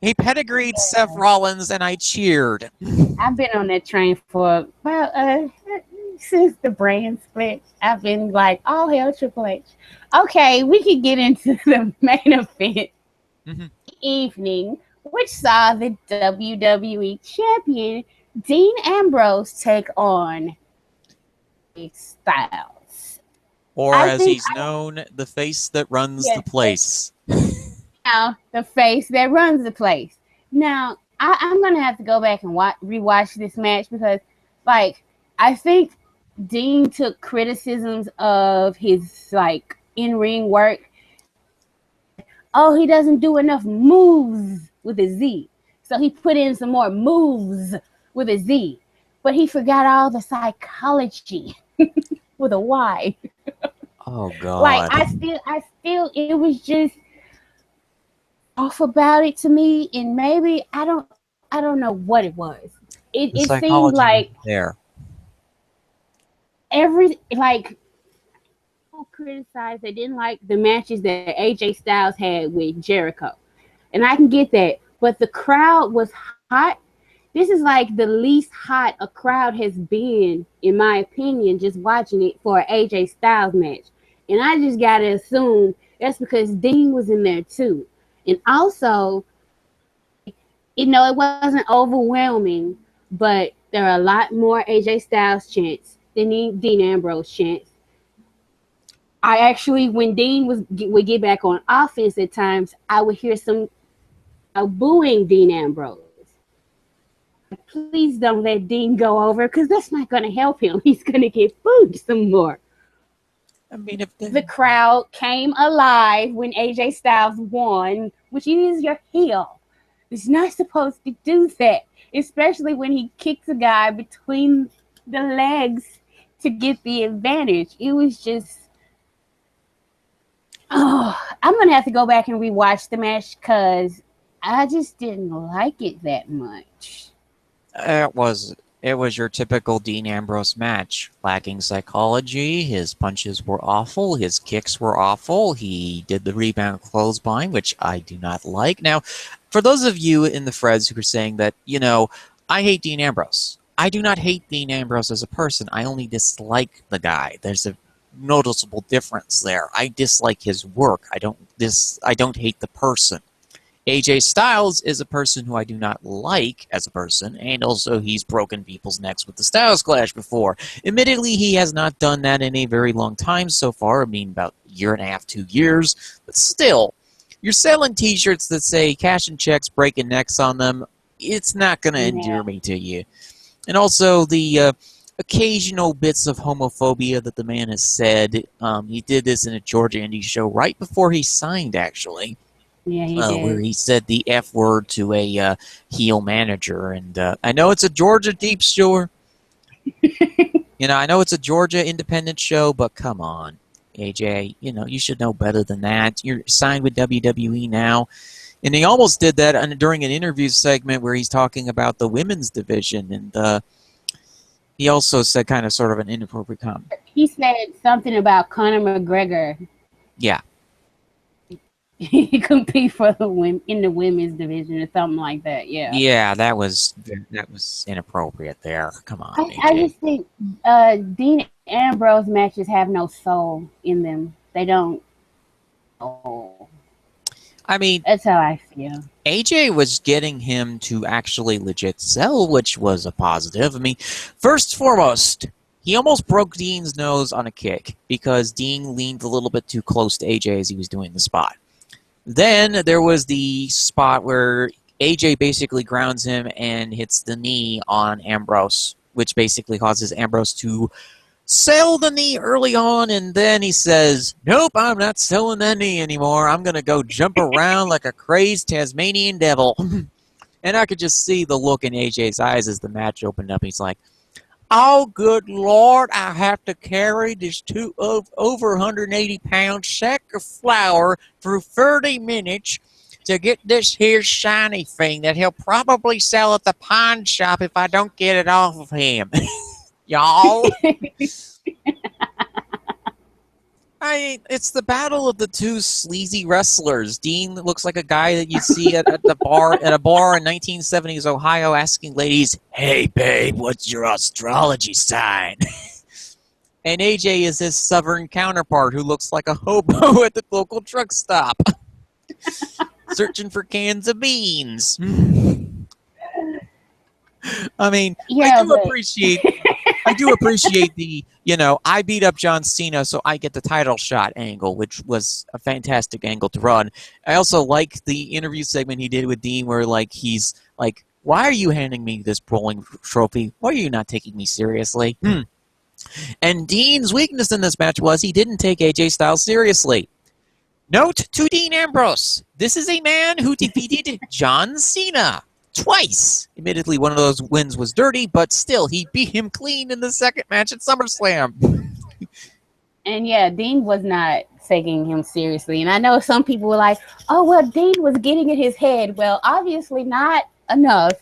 He pedigreed Seth Rollins, and I cheered. I've been on that train for about since the brand split. I've been like, oh, hell, Triple H. Okay, we can get into the main event evening, which saw the WWE champion Dean Ambrose take on Styles. Or as he's known, the face that runs the place. Now, the face that runs the place. Now, I'm going to have to go back and rewatch this match because, like, I think Dean took criticisms of his, like, in-ring work. Oh, he doesn't do enough moves with a Z. So he put in some more moves with a Z. But he forgot all the psychology with a Y. Oh, God. Like, I still, it was just off about it to me, and maybe I don't know what it was. It seemed like there. People criticized, they didn't like the matches that AJ Styles had with Jericho, and I can get that, but the crowd was hot. This is like the least hot a crowd has been, in my opinion, just watching it for an AJ Styles match, and I just gotta assume that's because Dean was in there too. And also, it wasn't overwhelming, but there are a lot more AJ Styles chants than Dean Ambrose chants. I actually, when Dean would get back on offense at times, I would hear some booing Dean Ambrose. Please don't let Dean go over, because that's not going to help him. He's going to get booed some more. I mean, if the crowd came alive when AJ Styles won, which is your heel. It's not supposed to do that, especially when he kicks a guy between the legs to get the advantage. It was just, I'm going to have to go back and rewatch the match because I just didn't like it that much. It was your typical Dean Ambrose match. Lacking psychology, his punches were awful, his kicks were awful, he did the rebound clothesline, which I do not like. Now, for those of you in the threads who are saying that, I hate Dean Ambrose. I do not hate Dean Ambrose as a person. I only dislike the guy. There's a noticeable difference there. I dislike his work. I don't hate the person. AJ Styles is a person who I do not like as a person, and also he's broken people's necks with the Styles Clash before. Admittedly, he has not done that in a very long time so far. I mean, about a year and a half, 2 years. But still, you're selling T-shirts that say cashing checks, breaking necks on them. It's not going to endear me to you. And also the occasional bits of homophobia that the man has said. He did this in a Georgia Indie show right before he signed, actually. Yeah, he did. Where he said the F word to a heel manager. And I know it's a Georgia deep show. I know it's a Georgia independent show, but come on, AJ. You should know better than that. You're signed with WWE now. And he almost did that during an interview segment where he's talking about the women's division. And he also said kind of sort of an inappropriate comment. He said something about Conor McGregor. Yeah. He compete for the in the women's division or something like that. Yeah. Yeah, that was inappropriate there. Come on. I just think Dean Ambrose matches have no soul in them. They don't. Oh. I mean, that's how I feel. AJ was getting him to actually legit sell, which was a positive. I mean, first and foremost, he almost broke Dean's nose on a kick because Dean leaned a little bit too close to AJ as he was doing the spot. Then there was the spot where AJ basically grounds him and hits the knee on Ambrose, which basically causes Ambrose to sell the knee early on, and then he says, nope, I'm not selling that knee anymore. I'm going to go jump around like a crazed Tasmanian devil. And I could just see the look in AJ's eyes as the match opened up. He's like, Oh, good Lord, I have to carry this over 180-pound sack of flour for 30 minutes to get this here shiny thing that he'll probably sell at the pawn shop if I don't get it off of him. Y'all. It's the battle of the two sleazy wrestlers. Dean looks like a guy that you'd see at a bar in 1970s Ohio asking ladies, "Hey, babe, what's your astrology sign?" And AJ is his southern counterpart who looks like a hobo at the local truck stop, searching for cans of beans. I mean, Yeah, I do appreciate the, I beat up John Cena, so I get the title shot angle, which was a fantastic angle to run. I also like the interview segment he did with Dean where, he's like, why are you handing me this bowling trophy? Why are you not taking me seriously? And Dean's weakness in this match was he didn't take AJ Styles seriously. Note to Dean Ambrose, this is a man who defeated John Cena twice. Admittedly, one of those wins was dirty, but still, he beat him clean in the second match at SummerSlam. And yeah, Dean was not taking him seriously. And I know some people were like, oh, well, Dean was getting in his head. Well, obviously not enough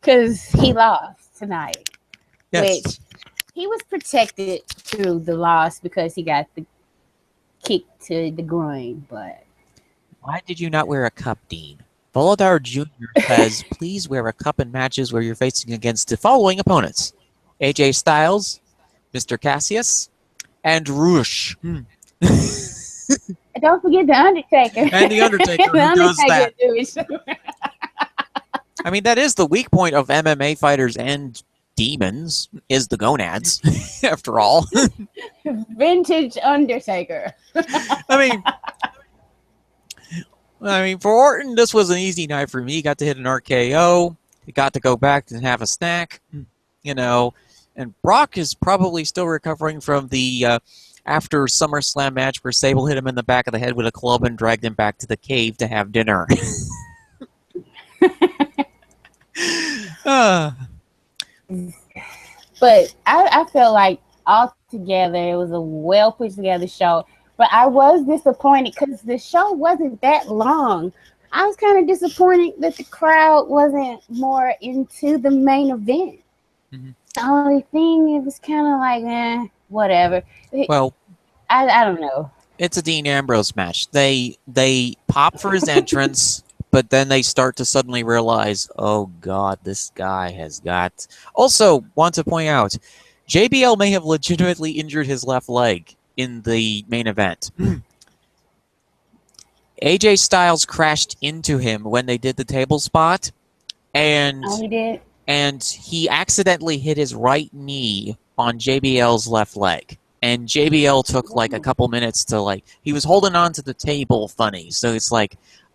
because he lost tonight. Yes. Which he was protected through the loss because he got the kick to the groin. But why did you not wear a cup, Dean? Voladar Jr. says, please wear a cup in matches where you're facing against the following opponents. AJ Styles, Mr. Cassius, and Roosh. Don't forget The Undertaker. And The Undertaker, who does that. I mean, that is the weak point of MMA fighters and demons, is the gonads, after all. Vintage Undertaker. I mean, for Orton, this was an easy night for me. He got to hit an RKO. He got to go back and have a snack, And Brock is probably still recovering from the after SummerSlam match where Sable hit him in the back of the head with a club and dragged him back to the cave to have dinner. But I felt like altogether it was a well put together show. But I was disappointed because the show wasn't that long. I was kind of disappointed that the crowd wasn't more into the main event. Mm-hmm. The only thing, it was kind of like, whatever. Well, I don't know. It's a Dean Ambrose match. They pop for his entrance, but then they start to suddenly realize, oh God, this guy has got... Also, want to point out, JBL may have legitimately injured his left leg in the main event. AJ Styles crashed into him when they did the table spot, and he did? And he accidentally hit his right knee on JBL's left leg. And JBL took a couple minutes to he was holding on to the table funny. So it's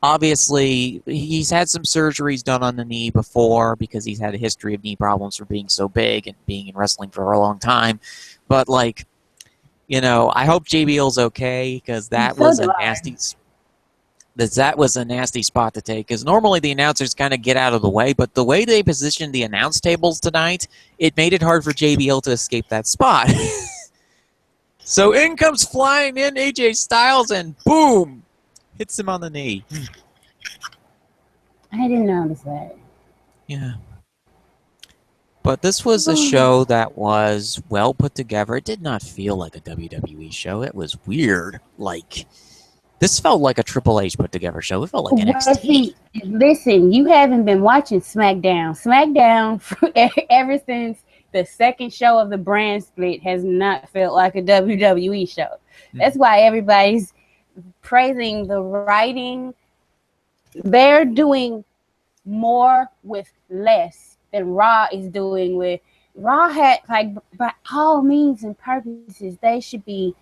obviously he's had some surgeries done on the knee before because he's had a history of knee problems from being so big and being in wrestling for a long time. But I hope JBL's okay because that was a nasty spot to take, because normally the announcers kind of get out of the way, but the way they positioned the announce tables tonight, it made it hard for JBL to escape that spot. So in comes flying in AJ Styles and boom, hits him on the knee. I didn't notice that. Yeah. But this was a show that was well put together. It did not feel like a WWE show. It was weird. This felt like a Triple H put together show. It felt like NXT. Listen, you haven't been watching SmackDown. SmackDown, ever since the second show of the brand split, has not felt like a WWE show. Mm-hmm. That's why everybody's praising the writing. They're doing more with less than Raw is doing with. Raw had, by all means and purposes, they should be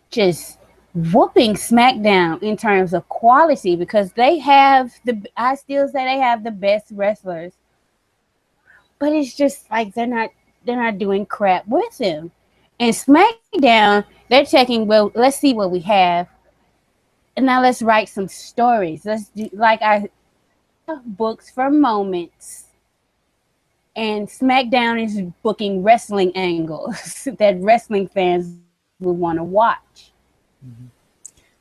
just whooping SmackDown in terms of quality, because they have I still say they have the best wrestlers, but it's just they're not doing crap with them. And SmackDown, they're checking, well, let's see what we have, and now let's write some stories. Let's do our books for moments. and SmackDown is booking wrestling angles that wrestling fans would want to watch. Mhm.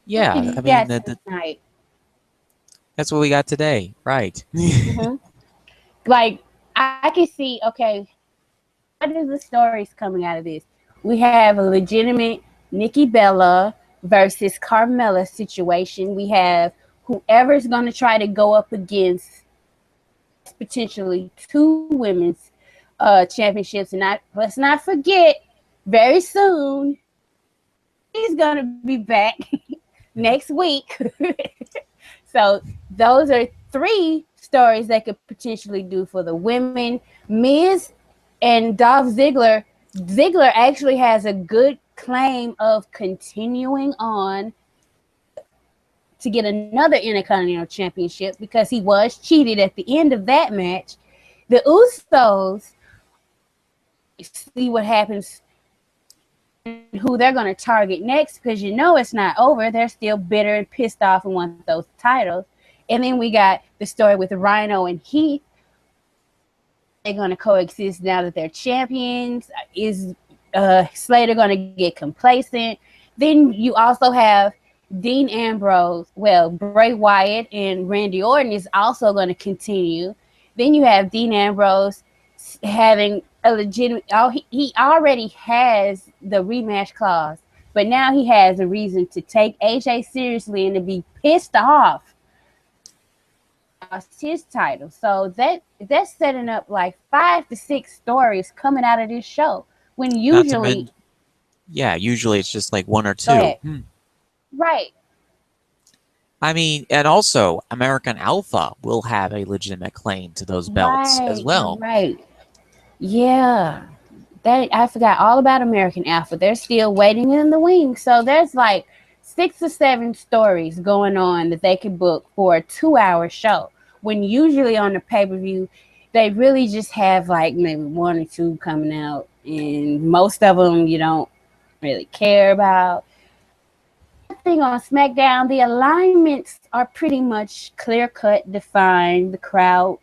Yeah, I mean, Yes, tonight. that's what we got today, right? Mm-hmm. Like, I can see, okay, what is the stories coming out of this? We have a legitimate Nikki Bella versus Carmella situation. We have whoever's going to try to go up against potentially two women's championships. And let's not forget, very soon, he's going to be back next week. So those are three stories they could potentially do for the women. Miz and Dolph Ziggler. Ziggler actually has a good claim of continuing on to get another Intercontinental Championship because he was cheated at the end of that match. The Usos, see what happens, who they're going to target next, because you know it's not over. They're still bitter and pissed off and want those titles. And then we got the story with Rhino and Heath. They're going to coexist now that they're champions. Is Slater going to get complacent? Then you also have Dean Ambrose. Well, Bray Wyatt and Randy Orton is also going to continue. Then you have Dean Ambrose having a legitimate. He already has the rematch clause, but now he has a reason to take AJ seriously and to be pissed off. His title, so that's setting up like 5 to 6 stories coming out of this show. When usually, usually it's just like 1 or 2. Right. I mean, and also American Alpha will have a legitimate claim to those belts as well. Right. Yeah. That I forgot all about American Alpha. They're still waiting in the wings. So there's like 6 or 7 stories going on that they could book for a 2-hour show. When usually on the pay-per-view, they really just have like maybe 1 or 2 coming out, and most of them you don't really care about. The thing on SmackDown, the alignments are pretty much clear-cut, defined. The crowd,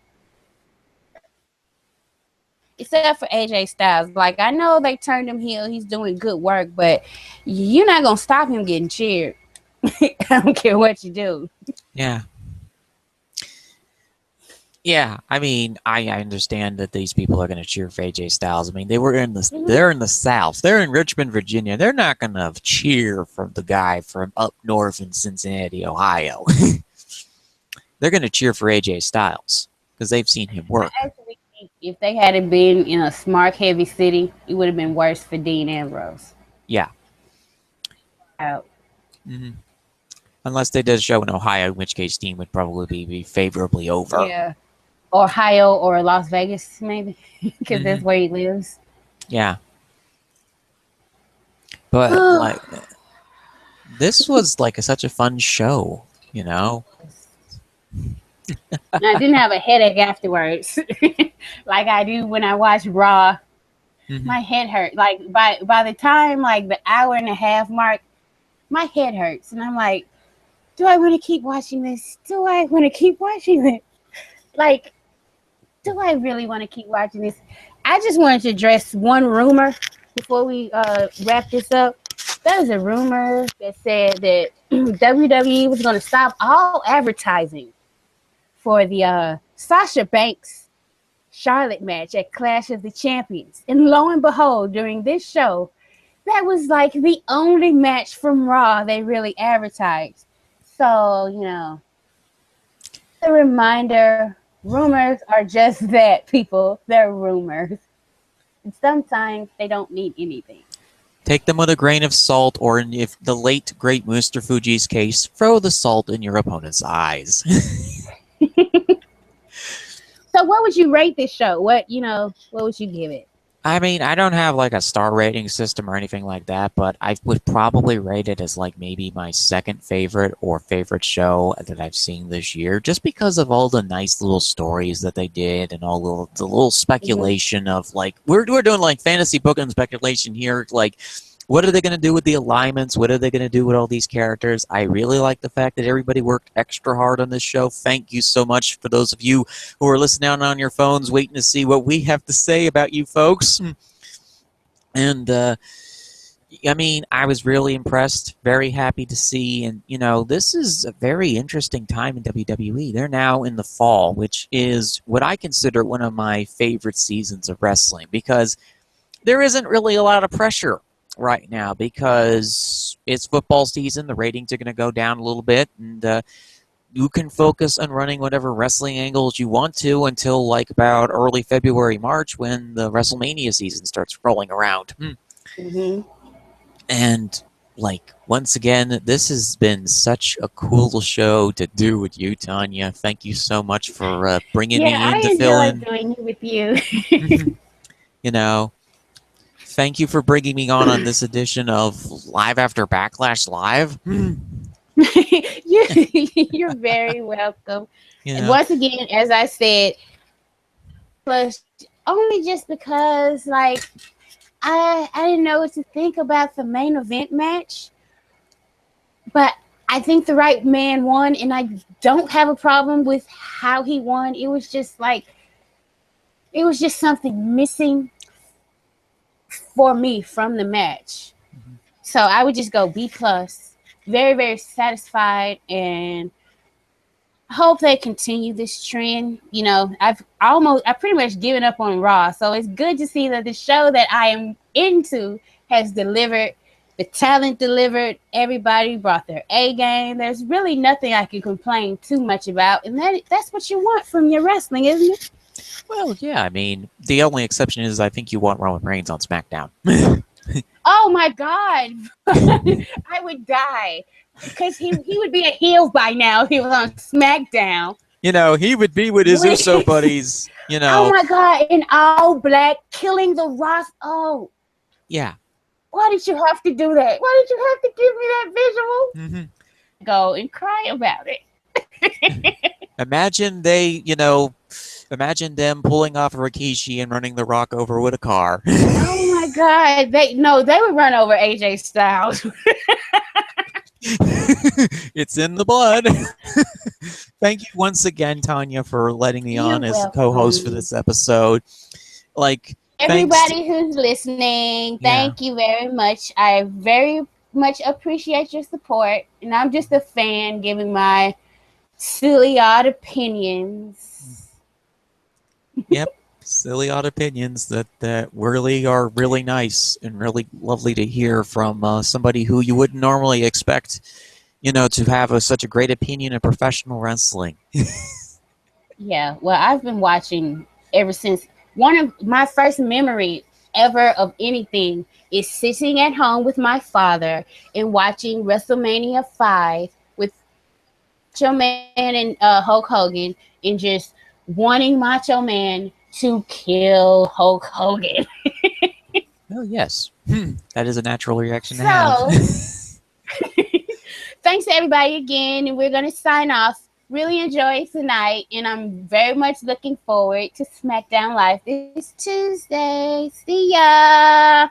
except for AJ Styles. Like, I know they turned him heel. He's doing good work, but you're not going to stop him getting cheered. I don't care what you do. Yeah. Yeah, I mean, I understand that these people are going to cheer for AJ Styles. I mean, they're in the South. They're in Richmond, Virginia. They're not going to cheer for the guy from up north in Cincinnati, Ohio. They're going to cheer for AJ Styles because they've seen him work. I actually think if they hadn't been in a smart, heavy city, it would have been worse for Dean Ambrose. Yeah. Out. Mm-hmm. Unless they did a show in Ohio, in which case Dean would probably be favorably over. Yeah. Ohio or Las Vegas, maybe, because that's where he lives. Yeah. But, like, this was, like, such a fun show, you know? I didn't have a headache afterwards, like I do when I watch Raw. My head hurt. Like, by the time, like, the hour and a half mark, my head hurts. And I'm like, do I want to keep watching this? Do I want to keep watching it? Like, do I really want to keep watching this? I just wanted to address one rumor before we wrap this up. There was a rumor that said that WWE was going to stop all advertising for the Sasha Banks Charlotte match at Clash of the Champions. And lo and behold, during this show, that was like the only match from Raw they really advertised. So, you know, a reminder, rumors are just that, people. They're rumors. And sometimes they don't mean anything. Take them with a grain of salt, or in if the late, great Mr. Fuji's case, throw the salt in your opponent's eyes. So what would you rate this show? What would you give it? I mean, I don't have like a star rating system or anything like that, but I would probably rate it as like maybe my second favorite or favorite show that I've seen this year, just because of all the nice little stories that they did and all the little speculation of like we're doing like fantasy booking speculation here, like what are they going to do with the alignments? What are they going to do with all these characters? I really like the fact that everybody worked extra hard on this show. Thank you so much for those of you who are listening on your phones, waiting to see what we have to say about you folks. And, I mean, I was really impressed, very happy to see. And, this is a very interesting time in WWE. They're now in the fall, which is what I consider one of my favorite seasons of wrestling, because there isn't really a lot of pressure right now because it's football season. The ratings are going to go down a little bit, and you can focus on running whatever wrestling angles you want to until like about early February, March, when the WrestleMania season starts rolling around. Mm-hmm. And once again, this has been such a cool show to do with you, Tonya. Thank you so much for bringing me in to fill in. I enjoy doing it with you. Thank you for bringing me on this edition of Live After Backlash Live. You're very welcome. Yeah. And once again, as I said, plus only just because I didn't know what to think about the main event match, but I think the right man won, and I don't have a problem with how he won. It was just something missing for me from the match. Mm-hmm. So I would just go B+. Very, very satisfied, and hope they continue this trend. I've pretty much given up on Raw, so it's good to see that the show that I am into has delivered. The talent delivered. Everybody brought their A game. There's really nothing I can complain too much about, and that's what you want from your wrestling, isn't it? Well, yeah. I mean, the only exception is I think you want Roman Reigns on SmackDown. Oh my God, I would die. Because he would be a heel by now if he was on SmackDown. He would be with his Uso buddies, Oh my God, in all black, killing the Ross. Oh. Yeah. Why did you have to do that? Why did you have to give me that visual? Mm-hmm. Go and cry about it. Imagine them pulling off a Rikishi and running The Rock over with a car. Oh my God. They would run over AJ Styles. It's in the blood. Thank you once again, Tonya, for letting me on as co-host for this episode. Everybody who's listening, thank you very much. I very much appreciate your support, and I'm just a fan giving my silly odd opinions. Yep. Silly odd opinions that really are really nice and really lovely to hear from somebody who you wouldn't normally expect, to have such a great opinion of professional wrestling. Yeah, well, I've been watching ever since. One of my first memory ever of anything is sitting at home with my father and watching WrestleMania 5 with Macho Man and Hulk Hogan, and just wanting Macho Man to kill Hulk Hogan. Oh, yes. That is a natural reaction to have. Thanks to everybody again, and we're going to sign off. Really enjoyed tonight, and I'm very much looking forward to SmackDown Live this Tuesday. See ya!